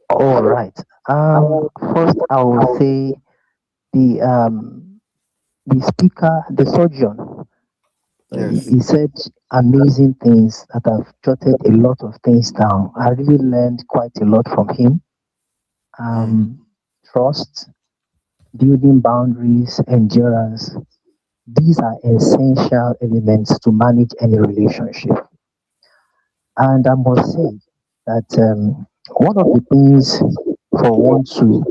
All right. First, I will say the speaker, the surgeon, Yes. he said amazing things that I've jotted a lot of things down. I really learned quite a lot from him. Trust, building boundaries, endurance. These are essential elements to manage any relationship. And I must say that one of the things for one to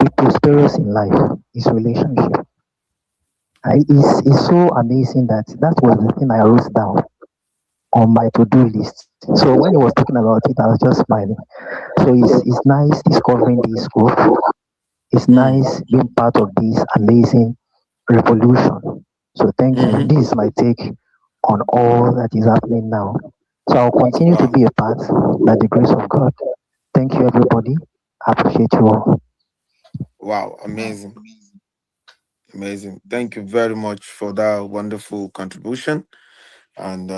be prosperous in life is relationship. It's so amazing that was the thing I wrote down on my to-do list. So when he was talking about it, I was just smiling. So it's nice discovering this group. It's nice being part of this amazing revolution. So thank you. This is my take on all that is happening now. So I'll continue to be a part by the grace of God. Thank you, everybody. I appreciate you all. Wow, amazing. Amazing. Thank you very much for that wonderful contribution. And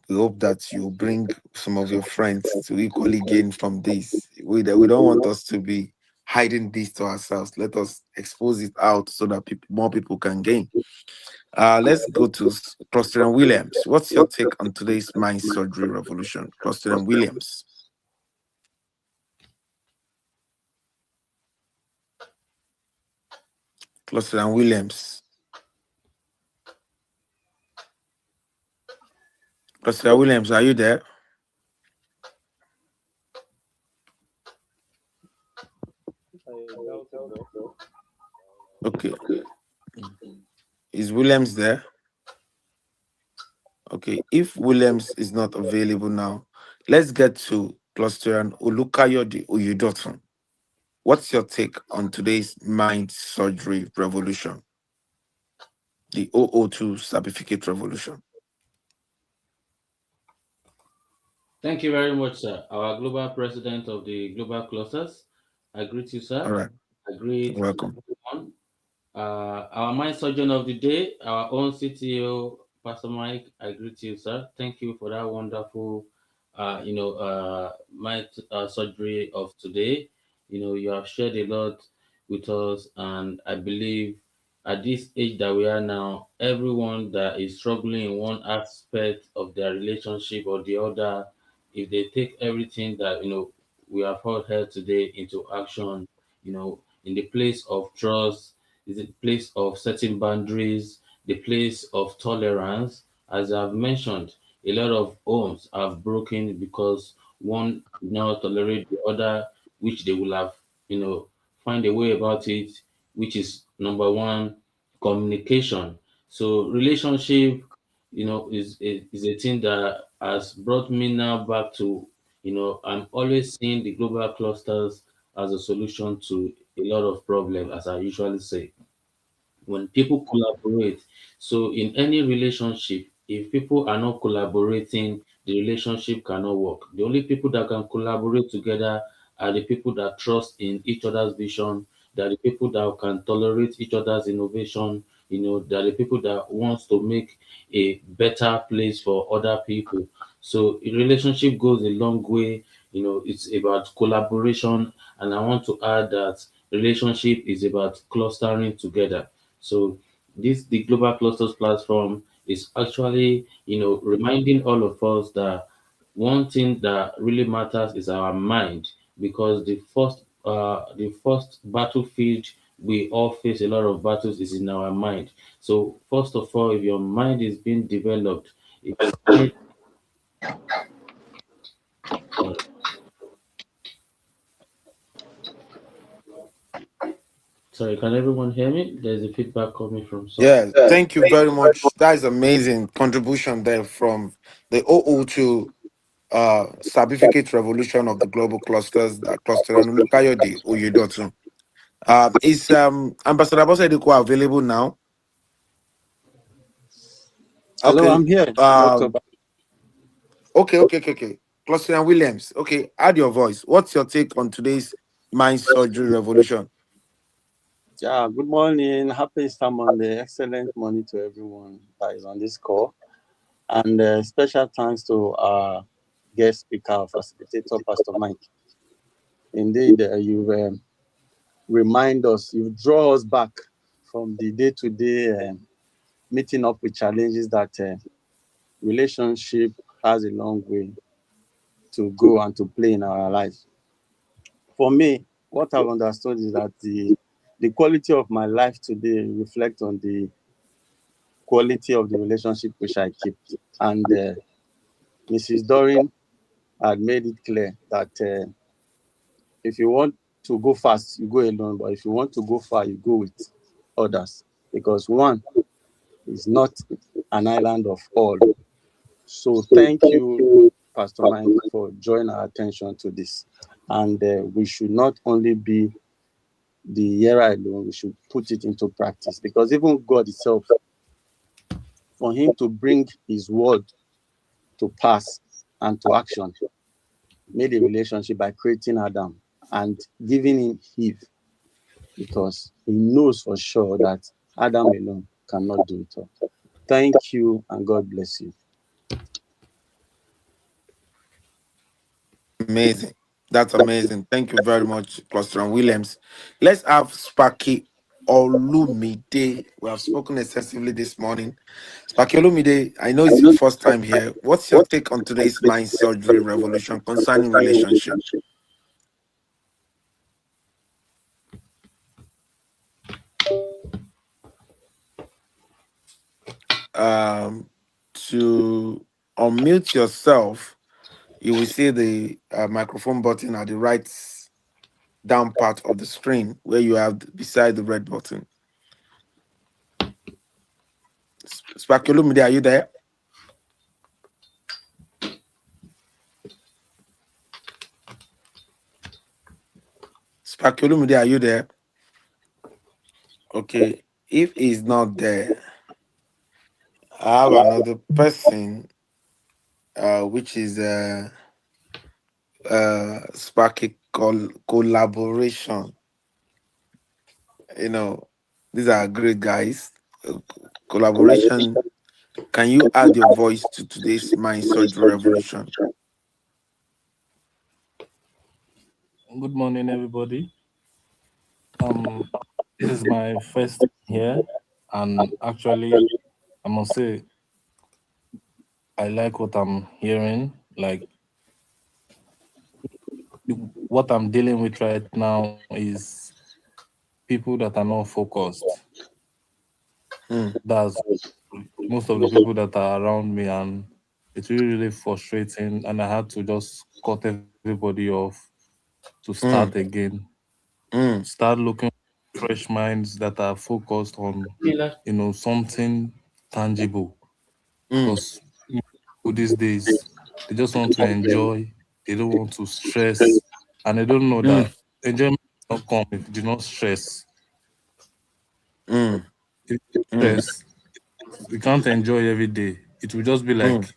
we hope that you bring some of your friends to equally gain from this. We don't want us to be hiding this to ourselves. Let us expose it out so that more people can gain. Let's go to Cluster Williams. What's your take on today's mind surgery revolution? Cluster Williams. Cluster Williams. Cluster Williams, are you there? Okay. Is Williams there? Okay. If Williams is not available now, let's get to Cluster and Olukayode Oyedotun. What's your take on today's mind surgery revolution? The 002 certificate revolution. Thank you very much, sir. Our global president of the global clusters. I greet you, sir. All right. I greet Welcome. everyone. Our mind surgeon of the day, our own CTO, Pastor Mike. I greet you, sir. Thank you for that wonderful, mind surgery of today. You have shared a lot with us, and I believe at this age that we are now, everyone that is struggling in one aspect of their relationship or the other, if they take everything that we have heard here today into action, in the place of trust, is a place of setting boundaries, the place of tolerance. As I've mentioned, a lot of homes have broken because one now tolerate the other, which they will have, find a way about it, which is number one, communication. So relationship, is a thing that has brought me now back to, I'm always seeing the global clusters as a solution to a lot of problems, as I usually say. When people collaborate, so in any relationship, if people are not collaborating, the relationship cannot work. The only people that can collaborate together are the people that trust in each other's vision, that are the people that can tolerate each other's innovation, that are the people that wants to make a better place for other people. So a relationship goes a long way. It's about collaboration, and I want to add that relationship is about clustering together. So the Global Clusters platform is actually, reminding all of us that one thing that really matters is our mind, because the first battlefield we all face a lot of battles is in our mind. So first of all, if your mind is being developed, if your mind, sorry, sorry, can everyone hear me? There's a feedback coming from some. Yeah, thank you very much. That is amazing contribution there from the OO2 certificate revolution of the global clusters that cluster and Olukayode Oyedotun. Is Ambassador Bosediko available now? Hello, Okay. I'm here, Dr. Um, okay. Cluster and Williams. Okay, add your voice. What's your take on today's mind surgery revolution? Yeah, good morning. Happy Easter Monday. Excellent morning to everyone that is on this call. And special thanks to our guest speaker, facilitator, Pastor Mike. Indeed, you remind us, you draw us back from the day-to-day meeting up with challenges that relationship has a long way to go and to play in our lives. For me, what I've understood is that the quality of my life today reflects on the quality of the relationship which I keep. And Mrs. Dorin had made it clear that if you want to go fast, you go alone. But if you want to go far, you go with others. Because one is not an island of all. So thank you, Pastor Mike, for drawing our attention to this. And we should not only be the hearer alone, we should put it into practice. Because even God itself, for him to bring his word to pass and to action, made a relationship by creating Adam and giving him Eve, because he knows for sure that Adam alone cannot do it all. Thank you, and God bless you. Amazing. That's amazing. Thank you very much, Cluster and Williams. Let's have Sparky Olumide. We have spoken excessively this morning. Sparky Olumide, I know it's your first time here. What's your take on today's mind surgery revolution concerning relationship? To unmute yourself, you will see the microphone button at the right down part of the screen where you have beside the red button. Sparky Olumide, are you there? Sparky Olumide, are you there? Okay. If he's not there, I have another person, which is Sparky collaboration. These are great guys. Collaboration. Can you add your voice to today's mind surgery revolution? Good morning, everybody. This is my first time here, and actually, I must say, I like what I'm hearing. Like, what I'm dealing with right now is people that are not focused. Mm. That's most of the people that are around me, and it's really frustrating. And I had to just cut everybody off to start Mm. again. Mm. Start looking for fresh minds that are focused on, Mila. something tangible. Mm. Because these days they just want to enjoy, they don't want to stress, and they don't know Mm. that enjoyment will not come if you do not stress. Mm. If you Mm. stress, you can't enjoy every day. It will just be Mm. like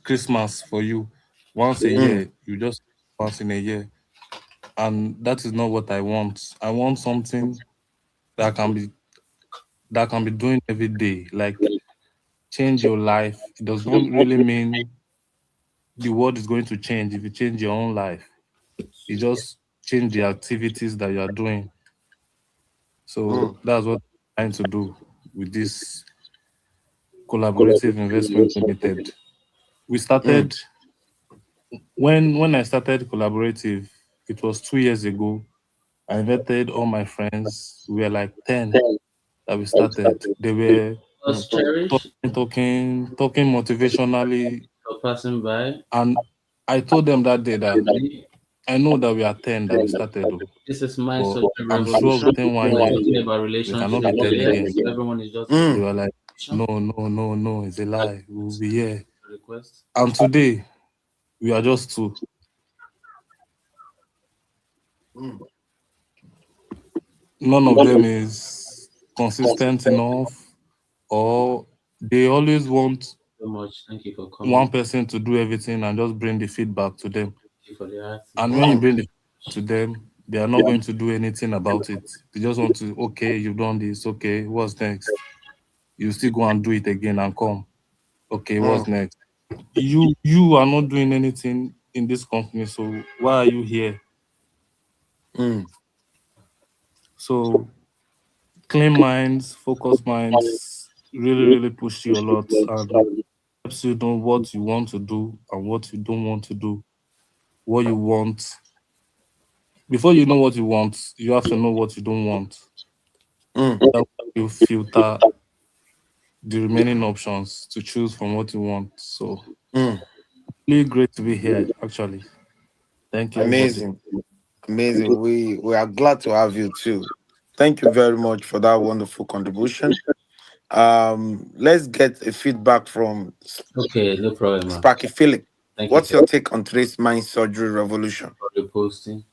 Christmas for you. Once a Mm. year, you just once in a year. And that is not what I want. I want something that can be doing every day. Like change your life. It does not really mean the world is going to change if you change your own life. You just change the activities that you are doing. So Mm. that's what I'm trying to do with this collaborative investment limited. We Mm. started when I started collaborative, it was 2 years ago. I invited all my friends. We were like 10 that we started. They were Mm. Was Cherish talking motivationally, for passing by. and I told them that day that Really, I know that we are 10 that we started, though, this is my but social I'm sure revolution. within one We're year talking about we relationship cannot be 10 today. again. So everyone is just They Mm. were like, no, no, no, no, it's a lie. We'll be here. request. And today we are just two. Mm. None of them is consistent enough, or they always want So much. Thank you for one coming. person to do everything and just bring the feedback to them. Thank you for the And when you artist. Mm. bring the feedback to them, they are not going to do anything about it. They just want to, okay, you've done this. Okay, what's next? You still go and do it again and come. Okay, what's Mm. next? You are not doing anything in this company, so why are you here? Mm. So clean minds, focused minds really push you a lot and helps you know what you want to do and what you don't want to do. What you want. Before you know what you want, you have to know what you don't want. Mm. That way you filter the remaining options to choose from what you want. So Mm. really great to be here actually. Thank you everybody. Amazing. Amazing. We are glad to have you too. Thank you very much for that wonderful contribution. Let's get a feedback from Okay, no problem, man. Sparky Philip. Thank you What's for your take on today's mind surgery revolution? the posting.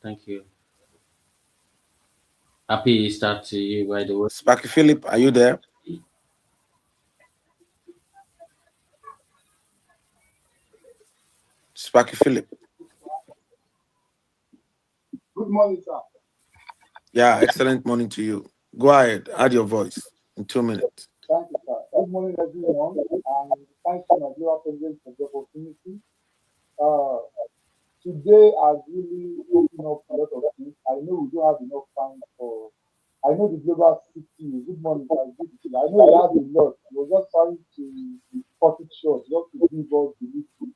Thank you. Happy Easter to you, by the way. Sparky Philip, are you there? Sparky Philip. Good morning, sir. Yeah, excellent morning to you. Go ahead, add your voice in 2 minutes. Thank you, sir. Good morning, everyone. And thank you, my global president, for the opportunity. Uh, Today has really opened up a lot of things. I know we don't have enough time for. I know the global city. Good morning, sir. Good to see you. I know you have a lot. We're just trying to cut it short, just to give us the little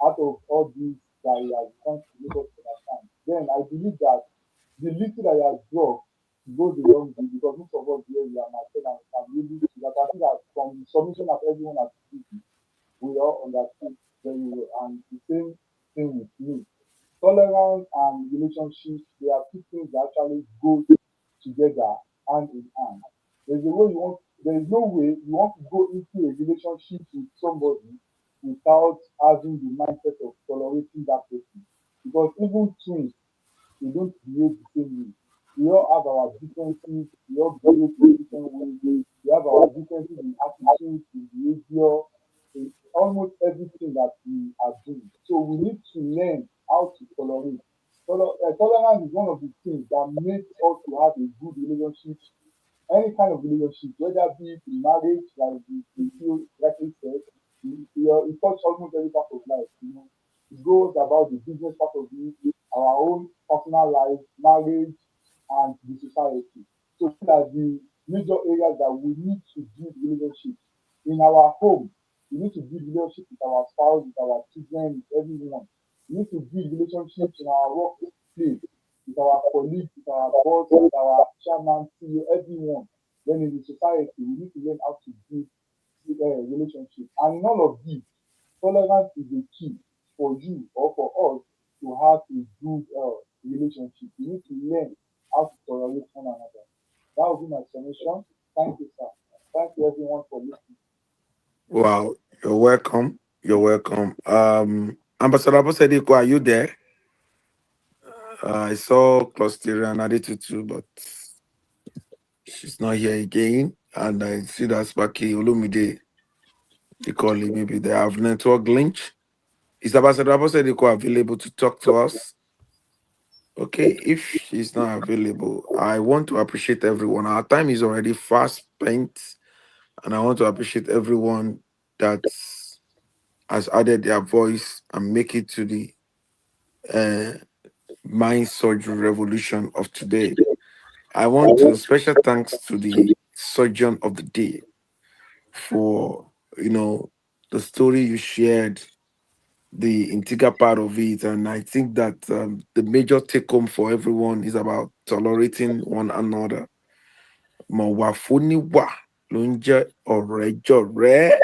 out of all these that he has come to make us understand. Then I believe that the little that he has brought goes a long way because most of us here we are mature and can really see that. I think that from the submission that everyone has given, we all understood very well. And the same thing with me. Tolerance and relationships, they are two things that actually go together hand in hand. There is no way you want to go into a relationship with somebody without having the mindset of tolerating that person. Because even twins, we don't behave the same way. We all have our differences, we all behave in different ways, we have our differences in attitude, in behavior, in almost everything that we are doing. So we need to learn how to tolerate. Tolerance is one of the things that makes us to have a good relationship, any kind of relationship, whether be it in marriage, like the few likely said, it touch almost every part of life. It goes about the business part of it, our own personal life, marriage, and the society. So these are the major areas that we need to build relationships. In our home, we need to build relationships with our spouse, with our children, with everyone. We need to build relationships in our workplace. with our colleagues, with our boss, with our chairman, CEO, everyone. Then in the society, we need to learn how to build relationship. And in all of this, tolerance is the key for you or for us to have a good relationship. We need to learn how to tolerate one another. That will be my submission. Thank you, sir. Thank you, everyone, for listening. Wow, you're welcome. You're welcome. Ambassador Aposediko, are you there? I saw Clusteria and Adetutu, but she's not here again. And I see that Spaki Olumide, they call it, maybe they have network glitch. Is Ambassador Aposediko available to talk to us? Okay, if she's not available, I want to appreciate everyone. Our time is already fast spent, and I want to appreciate everyone that has added their voice and make it to the uh, mind surgery revolution of today. I want to special thanks to the surgeon of the day for the story you shared, the integral part of it, and I think that the major take home for everyone is about tolerating one another. Mo wà fún níwà ló ń jẹ́ ọ̀rẹ́ jọ̀rẹ́.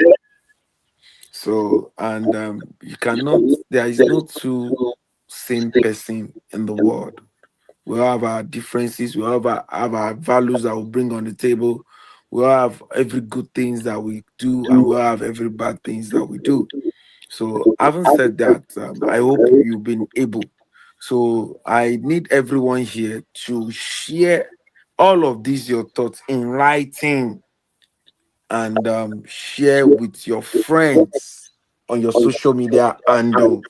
So, and you cannot, there is no two same person in the world. We all have our differences, we all have our values that we bring on the table. We all have every good things that we do, and we all have every bad things that we do. So, having said that, I hope you've been able. So, I need everyone here to share all of these your thoughts in writing and share with your friends on your social media handle,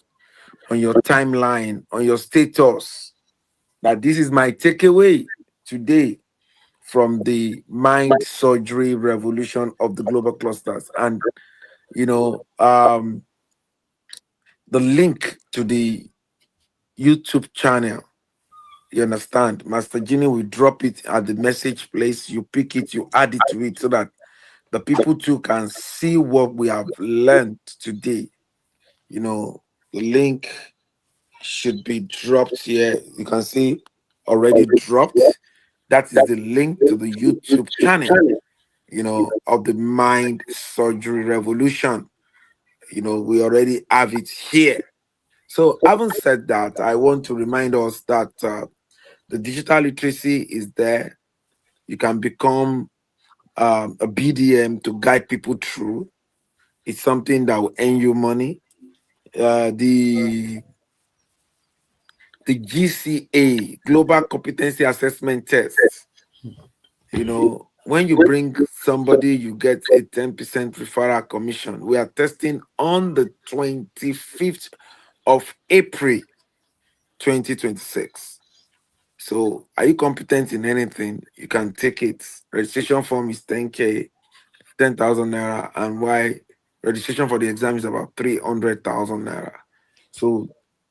on your timeline, on your status. That this is my takeaway today from the mind surgery revolution of the global clusters. And the link to the YouTube channel, you understand, Master Genie will drop it at the message place. You pick it, you add it to it so that the people too can see what we have learned today. The link should be dropped here. You can see already dropped. That is the link to the YouTube channel, of the mind surgery revolution. We already have it here. So, having said that, I want to remind us that the digital literacy is there. You can become a BDM to guide people through. It's something that will earn you money. The GCA, Global Competency Assessment Test. When you bring somebody, you get a 10% referral commission. We are testing on the 25th of April, 2026. So, are you competent in anything? You can take it. Registration form is 10K, 10,000 naira, and why registration for the exam is about 300,000 naira. So,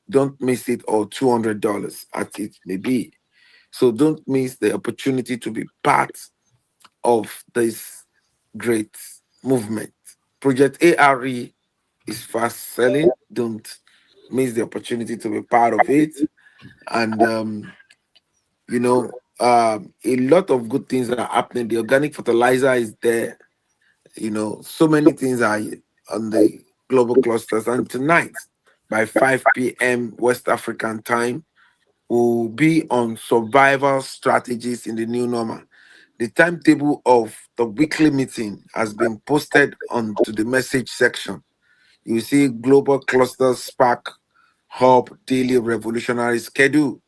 don't miss it, or $200 at it may be. So, don't miss the opportunity to be part of this great movement. Project ARE is fast selling. Don't miss the opportunity to be part of it. And a lot of good things are happening. The organic fertilizer is there. So many things are on the global clusters. And tonight, by 5 p.m. West African time, we'll be on survival strategies in the new normal. The timetable of the weekly meeting has been posted onto the message section. You see Global Cluster Spark Hub Daily Revolutionary Schedule.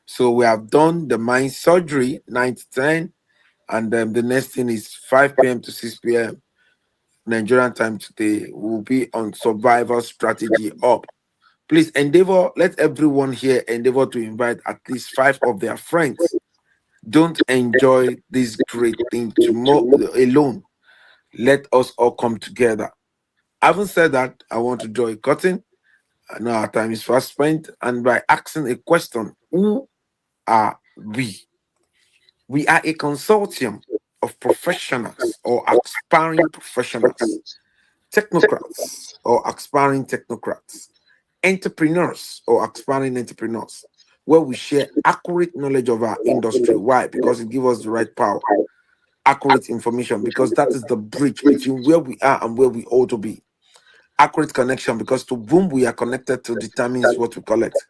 So we have done the mind surgery 9 to 10, and then the next thing is 5 p.m. to 6 p.m. Nigerian time today. We'll be on survival strategy up. Please let everyone here endeavor to invite at least 5 of their friends. Don't enjoy this great thing tomorrow alone. Let us all come together. Having said that, I want to draw a curtain. I know our time is fast spent, and by asking a question, who are we? We are a consortium of professionals or aspiring professionals, technocrats or aspiring technocrats, entrepreneurs or aspiring entrepreneurs, where we share accurate knowledge of our industry. Why? Because it gives us the right power, accurate information, because that is the bridge between where we are and where we ought to be. Accurate connection, because to whom we are connected to determines what we collect.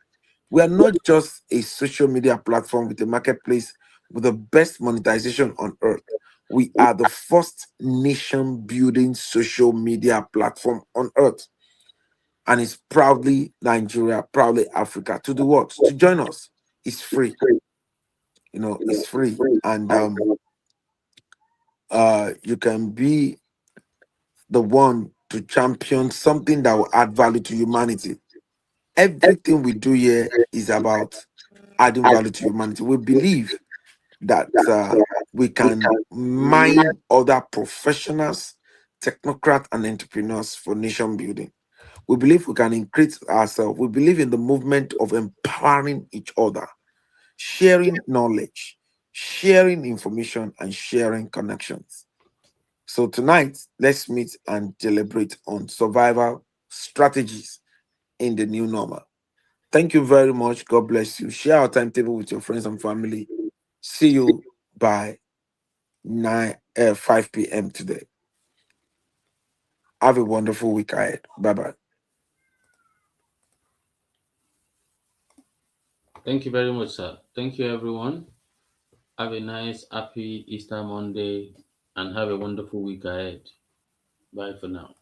We are not just a social media platform with a marketplace with the best monetization on earth. We are the first nation building social media platform on earth. And it's proudly Nigeria, proudly Africa. To do what? To join us. It's free. It's free. And you can be the one to champion something that will add value to humanity. Everything we do here is about adding value to humanity. We believe that we can mine other professionals, technocrats, and entrepreneurs for nation building. We believe we can increase ourselves. We believe in the movement of empowering each other, sharing knowledge, sharing information, and sharing connections. So tonight, let's meet and deliberate on survival strategies in the new normal. Thank you very much. God bless you. Share our timetable with your friends and family. See you by 5 p.m. today. Have a wonderful week ahead. Bye-bye. Thank you very much, sir. Thank you, everyone. Have a nice, happy Easter Monday and have a wonderful week ahead. Bye for now.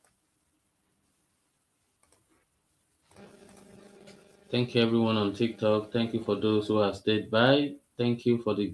Thank you, everyone on TikTok. Thank you for those who have stayed by. Thank you for the